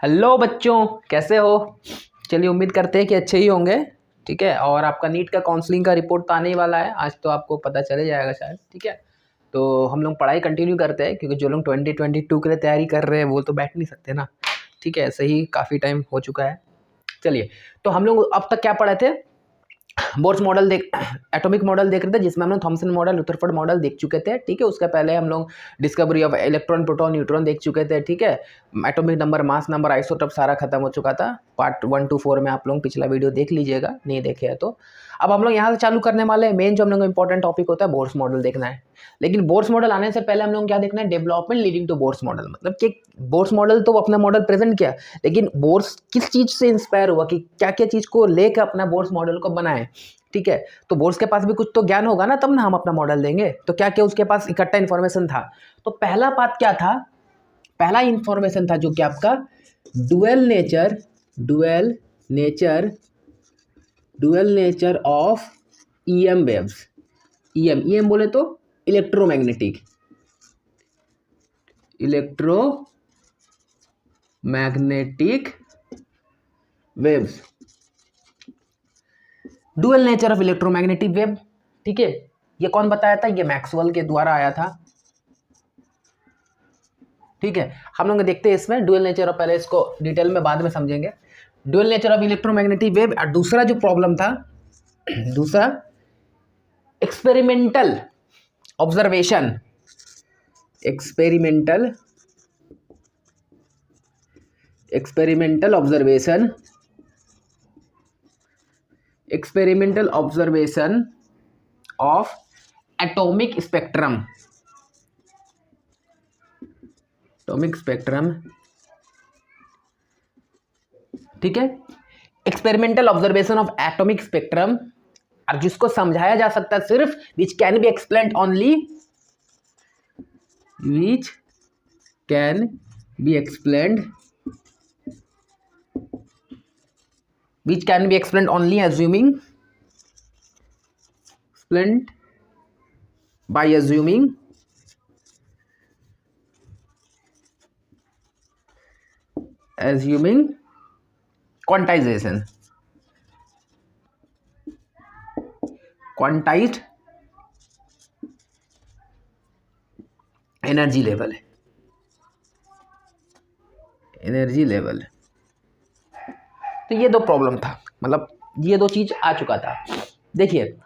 Hello बच्चों, कैसे हो? चलिए, उम्मीद करते हैं कि अच्छे ही होंगे। ठीक है, और आपका नीट का काउंसलिंग का रिपोर्ट तो आने ही वाला है। आज तो आपको पता चले जाएगा शायद। ठीक है, तो हम लोग पढ़ाई कंटिन्यू करते हैं, क्योंकि जो लोग 2022 के लिए तैयारी कर रहे हैं वो तो बैठ नहीं सकते ना। ठीक है, ऐसे ही काफ़ी टाइम हो चुका है। चलिए, तो हम लोग अब तक क्या पढ़े थे? बोर्स मॉडल एटॉमिक मॉडल देख रहे थे, जिसमें हम लोग थॉमसन मॉडल, रुदरफोर्ड मॉडल देख चुके थे। ठीक है, उसके पहले हम लोग discovery of electron, proton, neutron देख चुके थे। ठीक है, atomic number, mass number, isotope सारा खत्म हो चुका था। पार्ट 1 to 4 में आप लोग पिछला वीडियो देख लीजिएगा, नहीं देखे है तो। अब हम लोग यहाँ से चालू करने वाले हैं। मेन जो हम लोग का इंपॉर्टेंट टॉपिक होता है, बोर्स मॉडल देखना है। लेकिन बोर्स मॉडल आने से पहले हम लोग क्या देखना है? Development leading to Bohr's model. मतलब कि बोर्स मॉडल तो अपना मॉडल प्रेजेंट किया, लेकिन बोर्स किस चीज़ से इंस्पायर हुआ, कि क्या क्या चीज़ को लेकर अपना बोर्स मॉडल को बनाए। ठीक है, तो बोर्स के पास भी कुछ तो ज्ञान होगा ना, तब ना हम अपना मॉडल देंगे। तो क्या क्या उसके पास इकट्ठा इन्फॉर्मेशन था? तो पहला बात क्या था? पहला इन्फॉर्मेशन था जो कि आपका dual nature of EM waves. EM बोले तो electromagnetic waves. Dual nature of electromagnetic wave. ठीक है, ये कौन बताया था? ये मैक्सवेल के द्वारा आया था। ठीक है, हम लोग देखते हैं इसमें डुअल नेचर ऑफ, पहले इसको डिटेल में बाद में समझेंगे। Dual nature of electromagnetic wave. और दूसरा जो प्रॉब्लम था, दूसरा experimental observation of atomic spectrum. ठीक है, experimental observation of atomic spectrum, और जिसको समझाया जा सकता है सिर्फ which can be explained only assuming quantized energy level. तो ये दो प्रॉब्लम था, मतलब ये दो चीज आ चुका था। देखिए,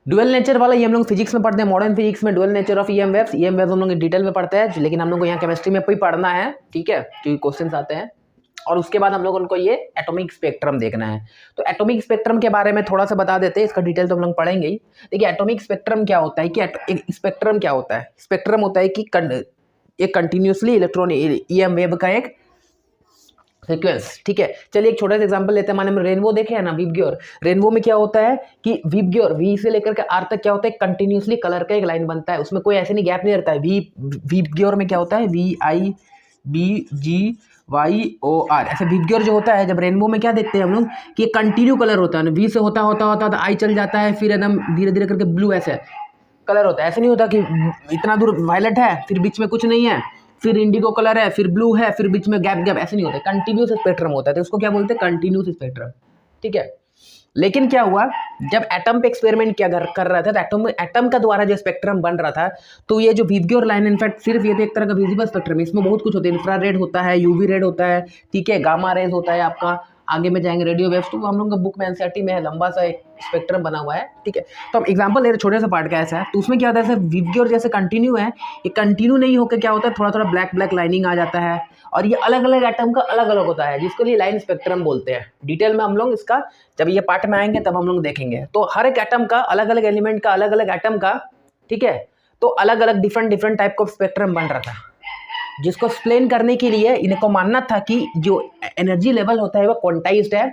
डुअल नेचर वाला ये हम लोग फिजिक्स में पढ़ते हैं, मॉडर्न फिजिक्स में। Dual nature of EM waves हम लोग डिटेल में पढ़ते हैं, लेकिन हम लोग को यहाँ केमिस्ट्री में भी पढ़ना है। ठीक है, क्योंकि क्वेश्चंस आते हैं। और उसके बाद हम लोग उनको ये एटॉमिक स्पेक्ट्रम देखना है। तो एटॉमिक स्पेक्ट्रम के बारे में थोड़ा सा बता देते हैं, इसका डिटेल तो हम लोग पढ़ेंगे ही। देखिए, एटॉमिक स्पेक्ट्रम क्या होता है, कि स्पेक्ट्रम क्या होता है? स्पेक्ट्रम होता है कि एक कंटिन्यूसली इलेक्ट्रॉन ईएम वेव का एक सीक्वेंस। ठीक है, चलिए एक छोटा सा एग्जांपल लेते हैं। माने हम रेनबो देखे है ना, वीबग्योर। रेनबो में क्या होता है कि वीबग्योर, वी से लेकर के आर तक क्या होता है? कंटिन्यूसली कलर का एक लाइन बनता है, उसमें कोई ऐसे नहीं गैप नहीं रहता है। वीबग्योर में क्या होता है? VIBGYOR, ऐसे वीबग्योर जो होता है। जब रेनबो में क्या देखते हैं हम लोग कि कंटिन्यू कलर होता है, वी से होता होता आई चल जाता है, फिर एकदम धीरे धीरे करके ब्लू ऐसे कलर होता है। ऐसे नहीं होता कि इतना दूर वायलेट है, फिर बीच में कुछ नहीं है, फिर इंडिगो कलर है, फिर ब्लू है, फिर बीच में गैप। ऐसे नहीं होता, कंटिन्यूस स्पेक्ट्रम होता है। तो उसको क्या बोलते हैं? Continuous spectrum. ठीक है, लेकिन क्या हुआ, जब एटम पे एक्सपेरिमेंट किया कर रहा था, तो एटम का द्वारा जो स्पेक्ट्रम बन रहा था, तो ये जो वीबग्योर लाइन, इनफैक्ट सिर्फ ये तो एक तरह का विजिबल स्पेक्ट्रम है, इसमें बहुत कुछ होता है। इंफ्रारेड होता है, यूवी रेड होता है, ठीक है, गामा रेज होता है आपका, आगे में जाएंगे रेडियो वेव्स। तो हम लोग का बुक में एनसीईआरटी में है, लंबा सा एक स्पेक्ट्रम बना हुआ है। ठीक है, तो अब एग्जांपल ले रहे, छोटे सा पार्ट का ऐसा है। तो उसमें क्या होता है, जैसे वीबग्योर जैसे कंटिन्यू है, ये कंटिन्यू नहीं होकर क्या होता है, थोड़ा थोड़ा ब्लैक लाइनिंग आ जाता है, और ये अलग अलग एटम का अलग अलग होता है, जिसको लिए लाइन स्पेक्ट्रम बोलते हैं। डिटेल में हम लोग इसका जब ये पार्ट में आएंगे तब हम लोग देखेंगे। तो हर एक एटम का, अलग अलग एलिमेंट का, अलग अलग एटम का, ठीक है, तो अलग अलग डिफरेंट टाइप का स्पेक्ट्रम बन रहा था, जिसको एक्सप्लेन करने के लिए इनको मानना था कि जो एनर्जी लेवल होता है वो क्वांटाइज्ड है।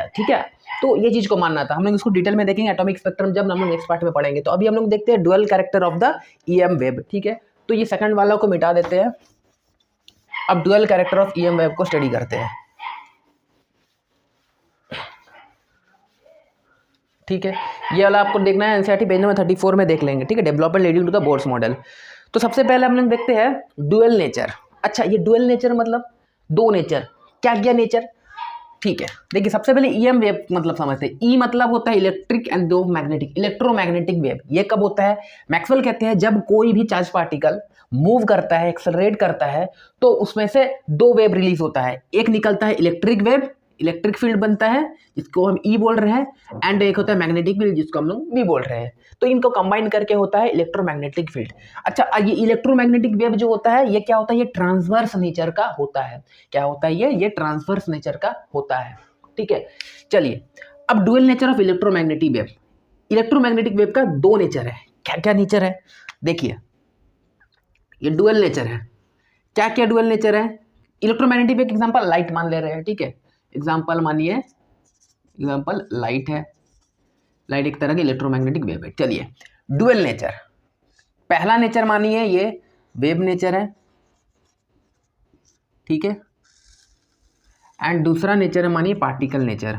ठीक है, तो ये चीज को मानना था। हम लोग इसको डिटेल में देखेंगे एटॉमिक स्पेक्ट्रम, जब हम लोग नेक्स्ट पार्ट में पढ़ेंगे। तो अभी हम लोग देखते हैं dual character of the EM wave. ठीक है, तो ये सेकंड वाला को मिटा देते हैं। अब dual character of EM wave को स्टडी करते हैं। ठीक है, ये वाला आपको देखना है, एनसीईआरटी पेज नंबर 34 में देख लेंगे। ठीक है, development leading to the Bohr's model. तो सबसे पहले हम लोग देखते हैं डुअल नेचर। अच्छा, ये डुअल नेचर मतलब दो नेचर, क्या किया नेचर, ठीक है। देखिए सबसे पहले ईएम वेव मतलब समझते हैं। ई मतलब होता है इलेक्ट्रिक एंड दो मैग्नेटिक, इलेक्ट्रोमैग्नेटिक वेव। ये कब होता है, मैक्सवेल कहते हैं जब कोई भी चार्ज पार्टिकल मूव करता है, एक्सेलरेट करता है, तो उसमें से दो वेव रिलीज होता है। एक निकलता है इलेक्ट्रिक वेव, इलेक्ट्रिक फील्ड बनता है जिसको हम ई बोल रहे हैं, एंड एक होता है मैग्नेटिक फील्ड जिसको हम लोग बी बोल रहे हैं। तो इनको कंबाइन करके होता है इलेक्ट्रोमैग्नेटिक फील्ड। अच्छा, ये इलेक्ट्रोमैग्नेटिक वेव जो होता है ये क्या होता है, ये ट्रांसवर्स नेचर का होता है। क्या होता है ये ट्रांसवर्स नेचर का होता है, ठीक है। चलिए अब dual nature of electromagnetic wave. Electromagnetic wave का दो नेचर है। क्या क्या नेचर है, देखिए ये डुअल नेचर है। क्या क्या डुअल नेचर है, इलेक्ट्रोमैग्नेटिक वेव एग्जांपल लाइट मान ले रहे हैं, ठीक है। एग्जांपल मानिए, एग्जांपल लाइट है, लाइट एक तरह की इलेक्ट्रोमैग्नेटिक वेव है। चलिए डुअल नेचर, पहला नेचर मानिए ये वेव नेचर है, ठीक है, एंड दूसरा नेचर है मानिए पार्टिकल नेचर,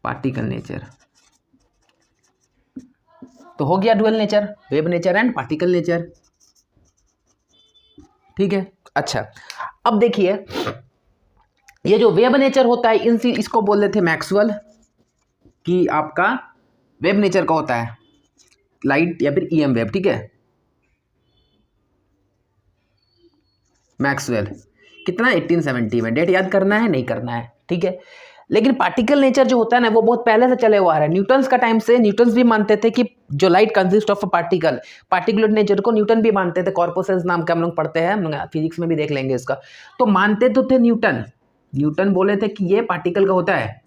पार्टिकल नेचर। तो हो गया dual nature, wave nature and particle nature, ठीक है। अच्छा अब देखिए ये जो वेव नेचर होता है इसको बोल रहे थे मैक्सवेल कि आपका वेव नेचर का होता है लाइट या फिर ईएम वेव, ठीक है। मैक्सवेल कितना 1870 में, डेट याद करना है नहीं करना है, ठीक है। लेकिन पार्टिकल नेचर जो होता है ना वो बहुत पहले से चले हुआ आ रहा है। न्यूटन्स का टाइम से न्यूटन्स भी मानते थे कि जो light consist of a particle, particular nature को न्यूटन भी मानते थे। कॉर्पोसेल्स नाम का हम लोग पढ़ते हैं, हम लोग फिजिक्स में भी देख लेंगे इसका। तो मानते तो थे न्यूटन, न्यूटन बोले थे कि ये पार्टिकल का होता है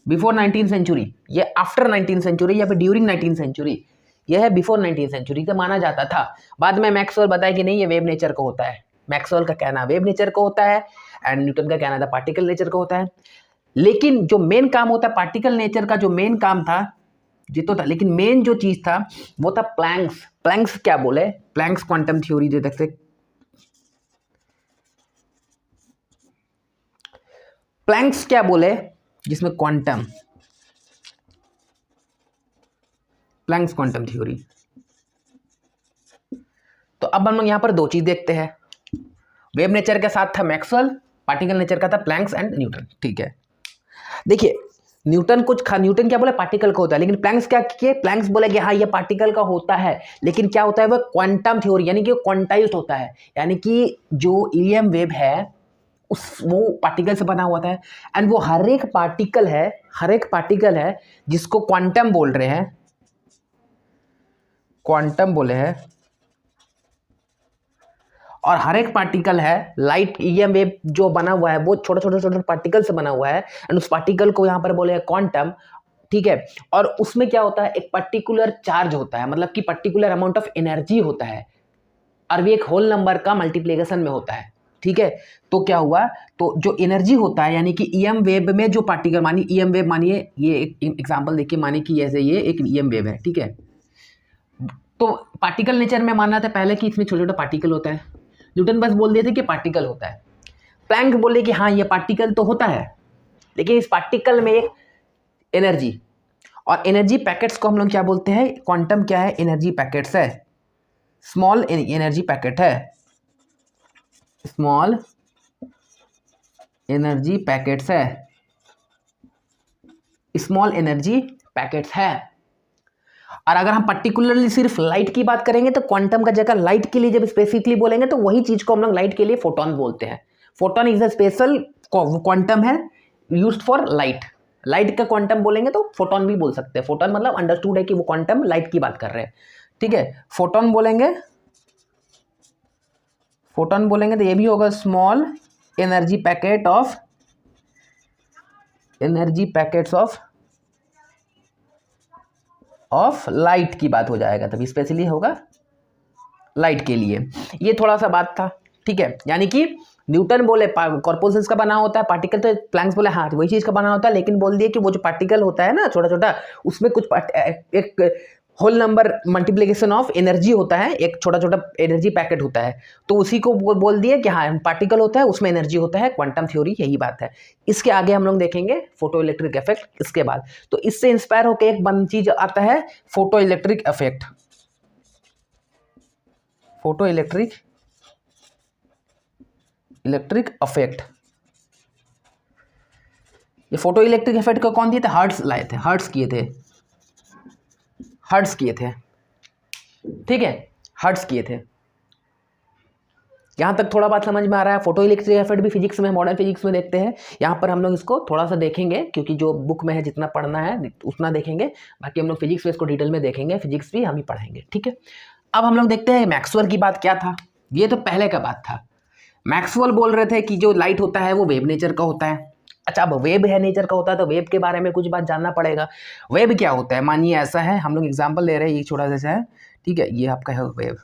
बिफोर 19th सेंचुरी, ये आफ्टर 19th सेंचुरी या फिर ड्यूरिंग 19th सेंचुरी, यह है बिफोर 19th सेंचुरी का माना जाता था। बाद में मैक्सवेल बताया कि नहीं ये वेव नेचर का होता है। मैक्सवेल का कहना वेव नेचर का होता है एंड न्यूटन का कहना था पार्टिकल नेचर का होता है। लेकिन जो मेन काम होता है पार्टिकल नेचर का, जो मेन काम था जितो था, लेकिन मेन जो चीज था वो था प्लैंक्स। प्लैंक्स क्या बोले, प्लैंक्स क्वांटम थ्योरी जो तक से, प्लैंक्स क्या बोले जिसमें क्वांटम, प्लैंक्स क्वांटम थ्योरी। तो अब हम लोग यहां पर दो चीज देखते हैं, वेव नेचर के साथ था मैक्सवेल, पार्टिकल नेचर का था प्लैंक्स एंड न्यूटन, ठीक है। देखिए न्यूटन क्या बोले पार्टिकल का होता है, लेकिन प्लैंक्स क्या किए, प्लैंक्स बोले कि हाँ ये पार्टिकल का होता है, लेकिन क्या होता है वो क्वांटम थ्योरी यानी कि क्वांटाइज्ड होता है, यानी कि जो ईएम वेव है वो पार्टिकल से बना हुआ था। एंड वो हर एक पार्टिकल है जिसको क्वांटम बोल रहे हैं, क्वांटम बोले हैं, और हर एक पार्टिकल है लाइट ईएम वेव जो बना हुआ है वो छोटे छोटे पार्टिकल से बना हुआ है, एंड उस पार्टिकल को यहाँ पर बोले क्वांटम, ठीक है। और उसमें क्या होता है एक पर्टिकुलर चार्ज होता है, मतलब कि पर्टिकुलर अमाउंट ऑफ एनर्जी होता है, और भी एक होल नंबर का मल्टीप्लिकेशन में होता है, ठीक है। तो क्या हुआ, तो जो एनर्जी होता है यानी कि ईएम वेव में जो पार्टिकल, मानिए ईएम वेव, मानिए ये एक एग्जांपल देखिए, मानिए कि जैसे ये एक ईएम वेव है, ठीक है। तो पार्टिकल नेचर में मानना था पहले कि इसमें छोटा छोटा पार्टिकल होता है, न्यूटन बस बोल दिए थे कि पार्टिकल होता है। प्लैंक बोले कि हाँ ये पार्टिकल तो होता है, लेकिन इस पार्टिकल में एक एनर्जी, और एनर्जी पैकेट्स को हम लोग क्या बोलते हैं, क्वांटम क्या है, एनर्जी पैकेट्स है, स्मॉल एनर्जी पैकेट है, स्मॉल एनर्जी पैकेट्स है, स्मॉल एनर्जी पैकेट्स है। और अगर हम पर्टिकुलरली सिर्फ लाइट की बात करेंगे तो क्वांटम का जगह लाइट के लिए जब स्पेसिफिकली बोलेंगे तो वही चीज को हम लोग लाइट के लिए फोटोन बोलते हैं। Photon is a special quantum है यूज्ड फॉर लाइट। लाइट का क्वांटम बोलेंगे तो फोटोन भी बोल सकते हैं। फोटोन मतलब अंडरस्टूड है कि वो क्वांटम लाइट की बात कर रहे हैं, ठीक है। फोटोन बोलेंगे, फोटोन बोलेंगे तो ये भी होगा small energy packet of, energy packets of light की बात हो जाएगा, तभी स्पेशली होगा लाइट के लिए। ये थोड़ा सा बात था, ठीक है। यानी कि न्यूटन बोले कॉर्पोसेल्स का बना होता है पार्टिकल, तो प्लैंक्स बोले हाँ वही चीज का बना होता है, लेकिन बोल दिए कि वो जो पार्टिकल होता है ना छोटा छोटा, उसमें कुछ एक whole number multiplication of energy होता है, एक छोटा छोटा एनर्जी पैकेट होता है, तो उसी को बोल दिए कि हाँ पार्टिकल होता है उसमें एनर्जी होता है, क्वांटम थ्योरी यही बात है। इसके आगे हम लोग देखेंगे फोटो इलेक्ट्रिक इफेक्ट इसके बाद। तो इससे इंस्पायर होकर एक बंद चीज आता है photo electric effect, photo electric electric effect, ये फोटो इलेक्ट्रिक इफेक्ट को कौन दिए थे? हर्ट्ज लाए थे, हर्ट्ज किए थे, हर्ट्ज किए थे, ठीक है, हर्ट्ज किए थे। यहाँ तक थोड़ा बात समझ में आ रहा है? फोटो इलेक्ट्रिक इफेक्ट भी फिजिक्स में, मॉडर्न फिजिक्स में देखते हैं। यहाँ पर हम लोग इसको थोड़ा सा देखेंगे क्योंकि जो बुक में है जितना पढ़ना है उतना देखेंगे, बाकी हम लोग फिजिक्स में इसको डिटेल में देखेंगे, फिजिक्स भी हम ही पढ़ेंगे, ठीक है। अब हम लोग देखते हैं मैक्सवेल की बात क्या था। ये तो पहले का बात था। मैक्सवेल बोल रहे थे कि जो लाइट होता है वो वेव नेचर का होता है। अच्छा, अब वेब है नेचर का होता है तो वेब के बारे में कुछ बात जानना पड़ेगा। वेब क्या होता है? मानिए ऐसा है, हम लोग एग्जांपल ले रहे हैं, ये छोटा सा है, ठीक है, ये आपका है वेब,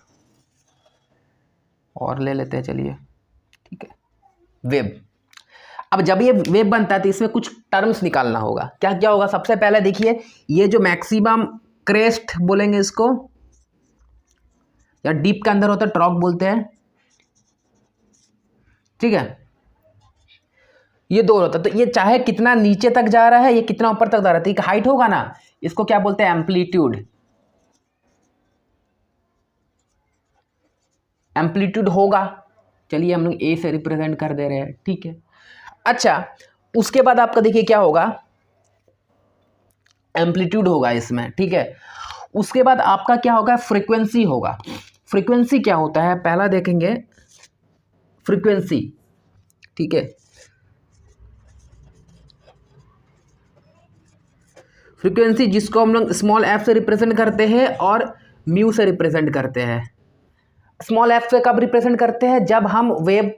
और ले लेते हैं, चलिए, ठीक है, वेब। अब जब ये वेब बनता है तो इसमें कुछ टर्म्स निकालना होगा। क्या क्या होगा? सबसे पहले देखिए, ये जो मैक्सिमम क्रेस्ट बोलेंगे इसको, या डीप के अंदर होता है ट्रॉक बोलते हैं, ठीक है, ये दो होता है। तो ये चाहे कितना नीचे तक जा रहा है, ये कितना ऊपर तक जा रहा है, तो हाइट होगा ना, इसको क्या बोलते हैं? एम्पलीट्यूड। एम्पलीट्यूड होगा, चलिए हम लोग ए से रिप्रेजेंट कर दे रहे हैं, ठीक है। अच्छा, उसके बाद आपका देखिए क्या होगा, एम्पलीट्यूड होगा इसमें, ठीक है। उसके बाद आपका क्या होगा? फ्रीक्वेंसी होगा। फ्रीक्वेंसी क्या होता है पहला देखेंगे, फ्रीक्वेंसी, ठीक है। फ्रीक्वेंसी जिसको हम लोग स्मॉल एफ से रिप्रेजेंट करते हैं और म्यू से रिप्रेजेंट करते हैं। स्मॉल एफ से कब रिप्रेजेंट करते हैं? जब हम वेव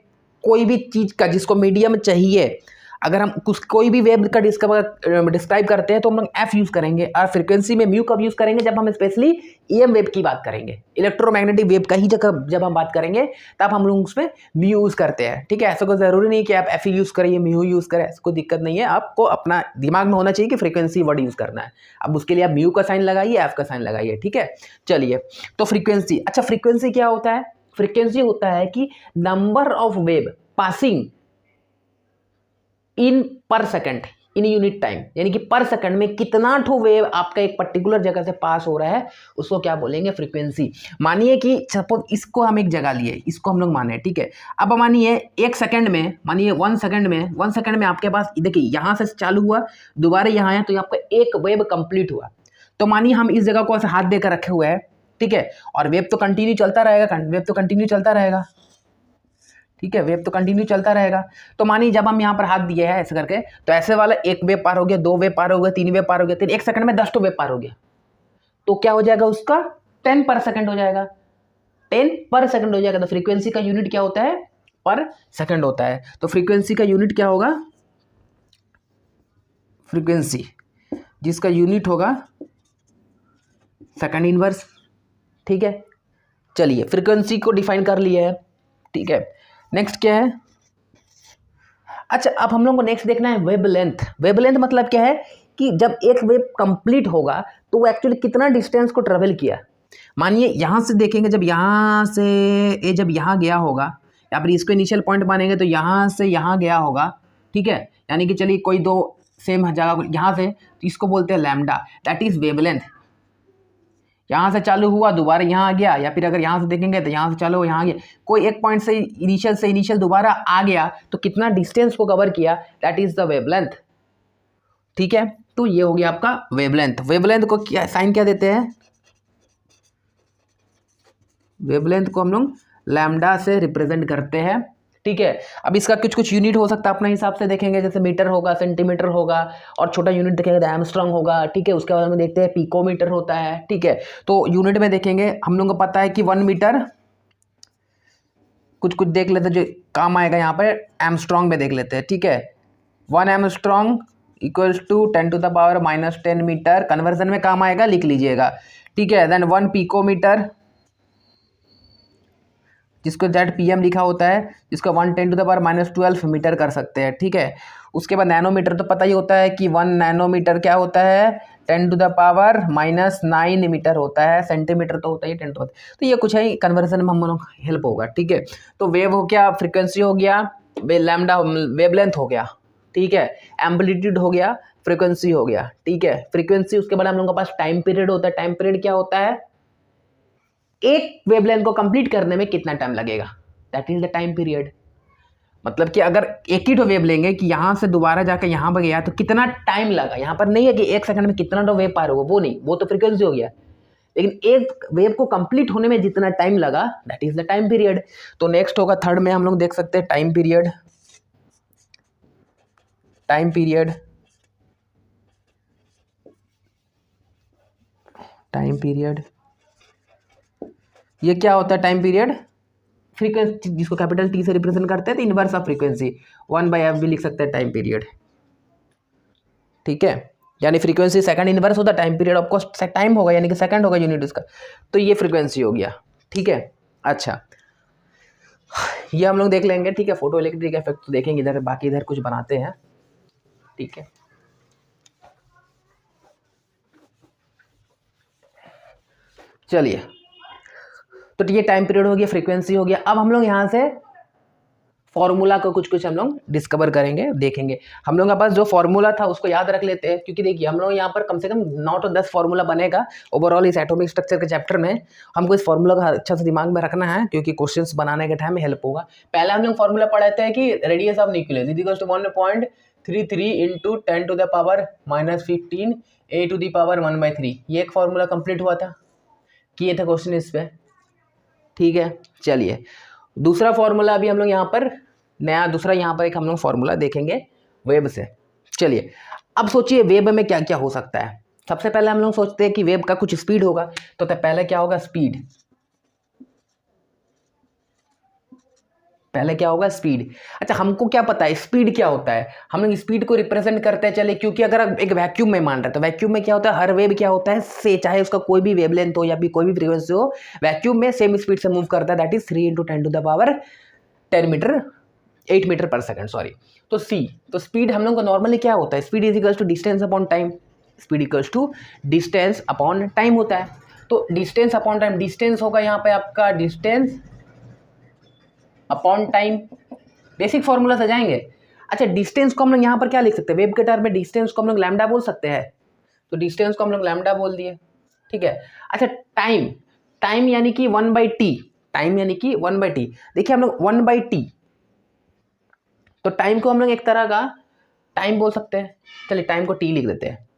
कोई भी चीज़ का जिसको मीडियम चाहिए, अगर हम कुछ कोई भी वेव का डिस्क्राइब करते हैं तो हम लोग एफ यूज़ करेंगे। और फ्रीक्वेंसी में म्यू कब यूज़ करेंगे? जब हम स्पेशली ईएम वेव की बात करेंगे, इलेक्ट्रोमैग्नेटिक वेव का ही जगह जब हम बात करेंगे तब हम लोग उसमें म्यू यूज़ करते हैं, ठीक है। ऐसा कोई ज़रूरी नहीं कि आप एफ यूज़ करें, म्यू यूज़ करें, ऐसा कोई दिक्कत नहीं है। आपको अपना दिमाग में होना चाहिए कि फ्रीक्वेंसी वर्ड यूज़ करना है। अब उसके लिए आप म्यू का साइन लगाइए, एफ का साइन लगाइए, ठीक है। चलिए, तो फ्रीक्वेंसी, अच्छा फ्रीक्वेंसी क्या होता है? फ्रीक्वेंसी होता है कि number of wave passing in पर सेकंड इन यूनिट टाइम, यानी कि पर सेकंड में कितना ठो वेव आपका एक पर्टिकुलर जगह से पास हो रहा है, उसको क्या बोलेंगे? फ्रीक्वेंसी। मानिए कि सपोज इसको हम एक जगह लिए, इसको हम लोग माने, ठीक है। अब मानिए एक सेकंड में, मानिए 1 सेकंड में आपके पास देखिए यहाँ से चालू हुआ, दोबारा यहाँ आया, तो आपका एक वेव कंप्लीट हुआ। तो मानिए हम इस जगह को ऐसे हाथ देकर रखे हुए हैं, ठीक है, और वेव तो कंटिन्यू चलता रहेगा, वेव तो कंटिन्यू चलता रहेगा, ठीक है, वेव तो कंटिन्यू चलता रहेगा। तो मानिए जब हम यहाँ पर हाथ दिए हैं ऐसे करके, तो ऐसे वाला एक वेव पार हो गया, 2 वेव पार हो गया, 3 वेव पार हो गया, फिर एक सेकंड में 10 वेव पार हो गया, तो क्या हो जाएगा? उसका 10 पर सेकंड हो जाएगा, 10 पर सेकंड हो जाएगा। तो फ्रीक्वेंसी का यूनिट क्या होता है? पर सेकंड होता है। तो फ्रीक्वेंसी का यूनिट क्या होगा? फ्रीक्वेंसी जिसका यूनिट होगा सेकंड इनवर्स, ठीक है। चलिए, फ्रीक्वेंसी को डिफाइन कर लिया है, ठीक है। नेक्स्ट क्या है? अच्छा, अब हम लोग को नेक्स्ट देखना है वेवलेंथ। वेवलेंथ मतलब क्या है कि जब एक वेव कंप्लीट होगा तो वो एक्चुअली कितना डिस्टेंस को ट्रेवल किया। मानिए यहाँ से देखेंगे, जब यहाँ से ये जब यहाँ गया होगा, या फिर इसको इनिशियल पॉइंट मानेंगे तो यहाँ से यहाँ गया होगा, ठीक है। यानी कि चलिए कोई दो सेम जगह यहाँ से, तो इसको बोलते हैं लैम्डा, दैट इज वेवलेंथ। यहाँ से चालू हुआ, दोबारा यहाँ आ गया, या फिर अगर यहाँ से देखेंगे तो यहाँ से चालू हुआ, यहाँ आ गया, कोई एक पॉइंट से इनिशियल दोबारा आ गया, तो कितना डिस्टेंस को कवर किया, दैट इज द वेवलेंथ, ठीक है। तो ये हो गया आपका वेवलेंथ। वेवलेंथ को क्या साइन क्या देते हैं? वेवलेंथ को हम लोग लैम्डा से रिप्रेजेंट करते हैं, ठीक है। अब इसका कुछ कुछ यूनिट हो सकता है अपने हिसाब से देखेंगे, जैसे मीटर होगा, सेंटीमीटर होगा, और छोटा यूनिट देखेंगे तो एमस्ट्रॉन्ग होगा, ठीक है। उसके बाद में देखते हैं पिकोमीटर होता है, ठीक है। तो यूनिट में देखेंगे, हम लोग को पता है कि 1 मीटर, कुछ कुछ देख लेते हैं जो काम आएगा यहाँ पर, एमस्ट्रॉन्ग में देख लेते हैं, ठीक है। 1 angstrom equals to 10⁻⁻10 metre, conversion में काम आएगा, लिख लीजिएगा, ठीक है। देन 1 पिकोमीटर, जिसको जेड पीएम लिखा होता है, जिसको 1×10⁻12 मीटर कर सकते हैं, ठीक है। उसके बाद नैनोमीटर तो पता ही होता है कि 1 नैनोमीटर क्या होता है? 10⁻⁻9 मीटर होता है। सेंटीमीटर तो होता ही 10 होता है। तो ये कुछ है, कन्वर्जन में हम लोग हेल्प होगा, ठीक है। तो वेव हो गया, फ्रीक्वेंसी हो गया, लैम्डा वेवलेंथ हो गया, ठीक है, एम्पलीट्यूड हो गया, फ्रीक्वेंसी हो गया, ठीक है। फ्रीक्वेंसी, उसके बाद हम लोगों के पास टाइम पीरियड होता है। टाइम पीरियड क्या होता है? एक वेवलेंथ को कंप्लीट करने में कितना टाइम लगेगा, that is the time period. मतलब कि अगर एक ही तो वेव लेंगे कि यहाँ से दोबारा जाकर यहाँ पर गया तो कितना टाइम लगा, यहाँ पर नहीं है कि 1 सेकंड में कितना तो वेव पार होगा, वो नहीं, वो तो फ्रीक्वेंसी हो गया। लेकिन एक वेव को कंप्लीट होने में जितना टाइम लगा that is the time period. तो नेक्स्ट होगा थर्ड में हम लोग देख सकते हैं time period. Time period, time period ये क्या होता है टाइम पीरियड? फ्रीक्वेंसी जिसको कैपिटल टी से रिप्रेजेंट करते हैं तो इनवर्स ऑफ फ्रीक्वेंसी 1/f भी लिख सकते हैं टाइम पीरियड। ठीक है, यानी फ्रीक्वेंसी सेकंड इनवर्स होता है, time period of course time होगा यानी कि सेकंड होगा यूनिट उसका। तो ये फ्रीक्वेंसी हो गया। ठीक है, अच्छा ये हम लोग देख लेंगे। ठीक है, फोटो इलेक्ट्रिक इफेक्ट तो देखेंगे इधर, बाकी इधर कुछ बनाते हैं। ठीक है, चलिए तो ये टाइम पीरियड हो गया, फ्रीक्वेंसी हो गया। अब हम लोग यहाँ से फॉर्मूला को कुछ कुछ हम लोग डिस्कवर करेंगे, देखेंगे। हम लोगों के पास जो फॉर्मूला था उसको याद रख लेते हैं, क्योंकि देखिए हम लोग यहाँ पर कम से कम 9 to 10 फॉर्मूला बनेगा ओवरऑल इस एटॉमिक स्ट्रक्चर के चैप्टर में। हमको इस फॉर्मूला का अच्छा से दिमाग में रखना है, क्योंकि क्वेश्चंस बनाने के टाइम में हेल्प होगा। पहले हम लोग फॉर्मूला पढ़े थे कि radius of nucleus is equal to 1.33 into 10 to the power -15 a to the power 1/3। ये एक फॉर्मूला कंप्लीट हुआ था, किए थे क्वेश्चन इस पे। ठीक है, चलिए दूसरा फॉर्मूला अभी हम लोग यहाँ पर नया दूसरा यहाँ पर एक हम लोग फॉर्मूला देखेंगे वेब से। चलिए अब सोचिए वेब में क्या क्या हो सकता है। सबसे पहले हम लोग सोचते हैं कि वेब का कुछ स्पीड होगा, तो पहले क्या होगा? स्पीड। पहले क्या होगा? स्पीड। अच्छा हमको क्या पता है स्पीड क्या होता है? हम लोग स्पीड को रिप्रेजेंट करते हैं, चले, क्योंकि अगर आप एक वैक्यूम में मान रहे हैं तो वैक्यूम में क्या होता है? हर वेव क्या होता है से, चाहे उसका कोई भी वेवलेंथ हो या फिर कोई भी फ्रीक्वेंसी हो, वैक्यूम में सेम स्पीड से मूव करता है, that is 3 × 10 to the power 8 metre पर सेकंड, सॉरी। तो सी, तो स्पीड हम लोग को नॉर्मली क्या होता है? Speed is equals to distance upon time. Speed equals to distance upon time होता है। तो डिस्टेंस अपॉन टाइम, डिस्टेंस होगा यहाँ पे आपका distance upon time. Basic formula से जाएंगे। अच्छा डिस्टेंस को हम लोग यहाँ पर क्या लिख सकते हैं? वेब के टर्म में डिस्टेंस को हम लोग लैम्डा बोल सकते हैं, तो डिस्टेंस को हम लोग लैम्डा बोल दिए। ठीक है, अच्छा टाइम, टाइम यानी कि 1/t, टाइम यानी कि 1/t। देखिए हम लोग 1/t, तो टाइम को हम लोग एक तरह का टाइम बोल सकते हैं। चलिए टाइम को t लिख देते हैं।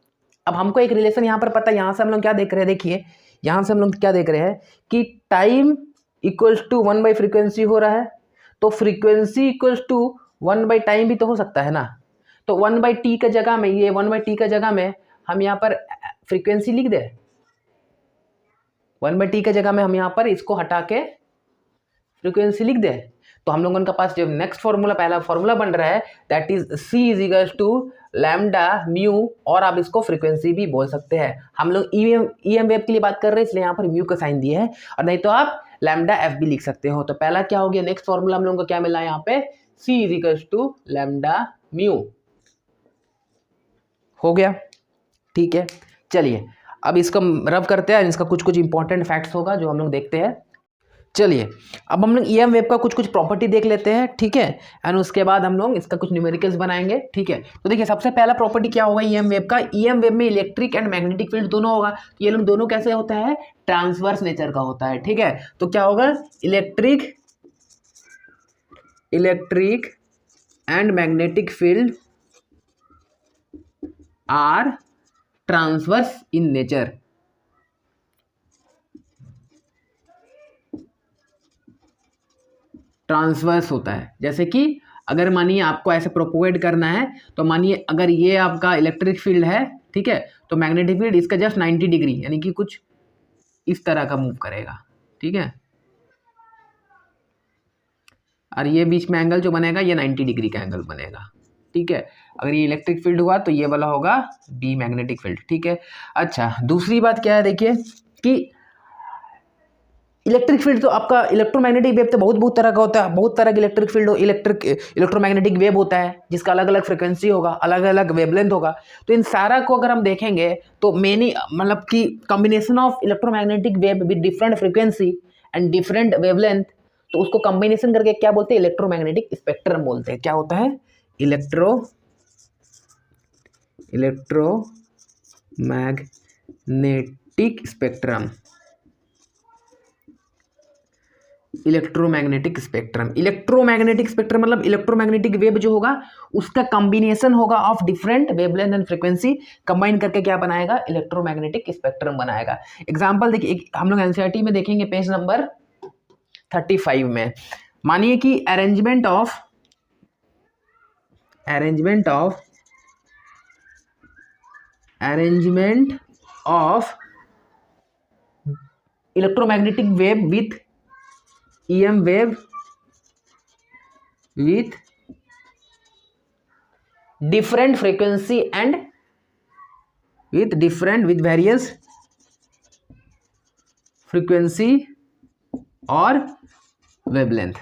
अब हमको एक रिलेशन यहाँ पर पता है, यहाँ से हम लोग क्या देख रहे हैं? देखिए यहाँ से हम लोग क्या देख रहे हैं कि टाइम इक्वल्स टू 1/फ्रीक्वेंसी हो रहा है, तो फ्रीक्वेंसी इक्वल्स टू 1/टाइम भी तो हो सकता है ना। तो 1/t का जगह में, ये 1/t का जगह में हम यहाँ पर फ्रीक्वेंसी लिख दे। 1/t का जगह में हम यहाँ पर इसको हटा के फ्रीक्वेंसी लिख दे। तो हम लोगों के पास जो नेक्स्ट फॉर्मूला, पहला फॉर्मूला बन रहा है that is c is equals to lambda mu, और आप इसको फ्रीक्वेंसी भी बोल सकते हैं। हम लोग ईएम वेव के लिए बात कर रहे हैं इसलिए यहाँ पर म्यू का साइन दिया है, और नहीं तो आप लैम्डा एफ भी लिख सकते हो। तो पहला क्या हो गया? नेक्स्ट फॉर्मूला हम लोगों को क्या मिला यहाँ पे? c is equals to lambda mu हो गया। ठीक है, चलिए अब इसको रब करते हैं, इसका कुछ कुछ इंपॉर्टेंट फैक्ट्स होगा जो हम लोग देखते हैं। चलिए अब हम लोग ईएम वेव का कुछ कुछ प्रॉपर्टी देख लेते हैं। ठीक है, एंड उसके बाद हम लोग इसका कुछ न्यूमेरिकल्स बनाएंगे। ठीक है, तो देखिए सबसे पहला प्रॉपर्टी क्या होगा ईएम वेव का? ईएम वेव में इलेक्ट्रिक एंड मैग्नेटिक फील्ड दोनों होगा। तो ये लोग दोनों कैसे होता है? ट्रांसवर्स नेचर का होता है। ठीक है, तो क्या होगा? Electric and magnetic field are transverse in nature. Transverse होता है, जैसे कि अगर मानिए आपको ऐसे प्रोपोगेट करना है, तो मानिए अगर ये आपका इलेक्ट्रिक फील्ड है, ठीक है, तो मैग्नेटिक फील्ड इसका जस्ट 90 डिग्री यानी कि कुछ इस तरह का मूव करेगा। ठीक है, और ये बीच में एंगल जो बनेगा ये 90 डिग्री का एंगल बनेगा। ठीक है, अगर ये इलेक्ट्रिक फील्ड हुआ तो ये वाला होगा बी मैग्नेटिक फील्ड। ठीक है, अच्छा दूसरी बात क्या है? देखिए कि इलेक्ट्रिक फील्ड तो आपका इलेक्ट्रोमैग्नेटिक वेव तो बहुत तरह का होता है, बहुत तरह की इलेक्ट्रिक फील्ड हो, इलेक्ट्रोमैग्नेटिक वेव होता है जिसका अलग अलग फ्रिक्वेंसी होगा, अलग अलग वेवलेंथ होगा। तो इन सारा को अगर हम देखेंगे तो मेनी मतलब कि combination of electromagnetic wave with different frequency and different wavelength, तो उसको कॉम्बिनेशन करके क्या बोलते हैं? इलेक्ट्रोमैग्नेटिक स्पेक्ट्रम बोलते हैं। क्या होता है? Electromagnetic spectrum. Electromagnetic spectrum. Electromagnetic spectrum मतलब इलेक्ट्रोमैग्नेटिक वेव जो होगा उसका कॉम्बिनेशन होगा of different wavelength and frequency, combine करके क्या बनाएगा, इलेक्ट्रोमैग्नेटिक स्पेक्ट्रम बनाएगा। एग्जांपल देखिए, हम लोग एनसीईआरटी में देखेंगे पेज नंबर 35 में, मानिए कि arrangement of electromagnetic wave with EM wave with different frequency and with various frequency और वेवलेंथ,